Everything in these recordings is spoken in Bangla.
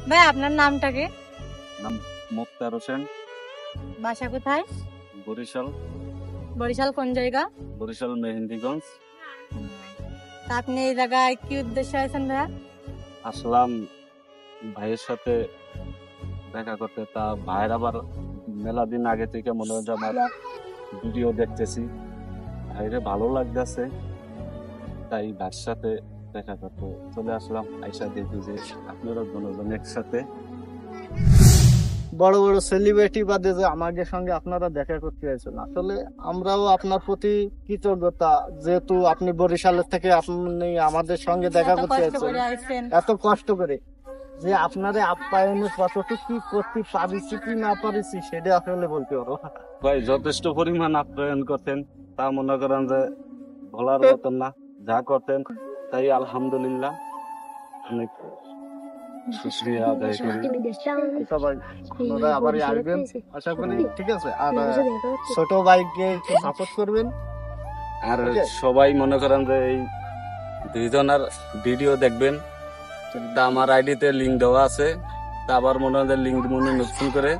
ভাই আপনার নামটা কি? নাম মুক্তার হোসেন, বাসা কোথায়? বরিশাল। বরিশাল কোন জায়গা? বরিশাল মেহেন্দিগঞ্জ। তা আপনি এই জায়গায় কি উদ্দেশ্যে আছেন ভাইয়া? আসলাম ভাইয়ের সাথে দেখা করতে, তা ভাইয়ের আবার মেলা দিন আগে থেকে মনে হয় যে আমার ভিডিও দেখতেছি, ভাইরে ভালো লাগতেছে, তাই ভাইয়ের সাথে দেখা করতে চলে আসলাম। আইসা দেখি যে আপনারা দুজন একসাথে। বড় বড় সেলিব্রিটি বাদে যে আমাদের সঙ্গে আপনারা দেখা করতে চাইছেন, আসলে আমরাও আপনার প্রতি কৃতজ্ঞতা, যেহেতু আপনি বরিশালের থেকে আপনি আমাদের সঙ্গে দেখা এত করতে কষ্ট চাইছেন করে আইছেন। এত কষ্ট করে, যে আপনাদের আপ্যায়নের কতটুকু কি করতে পারিছি কি না পারিছি সেটা আসলে বলতে পারবো না। ভাই যথেষ্ট পরিমাণ আপ্যায়ন করতেন, তা মনে করেন যে বলার মতন না। যা করতেন তাই আলহামদুলিল্লাহ, অনেক শুকরিয়া আদায় করি। সবাই আপনারা আবার আসবেন আশা করি, ঠিক আছে? আর ছোট ভাইকে সাপোর্ট করবেন। আর Okay. সবাই মনে করেন যে এই দুইজনের ভিডিও দেখবেন। তা আমার আইডিতে লিঙ্ক দেওয়া আছে, তা আবার মনে হয় লিঙ্ক মনে নতুন করে,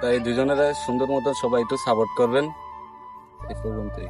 তাই দুজনের সুন্দর মতো সবাই একটু সাপোর্ট করবেন। এই পর্যন্তই।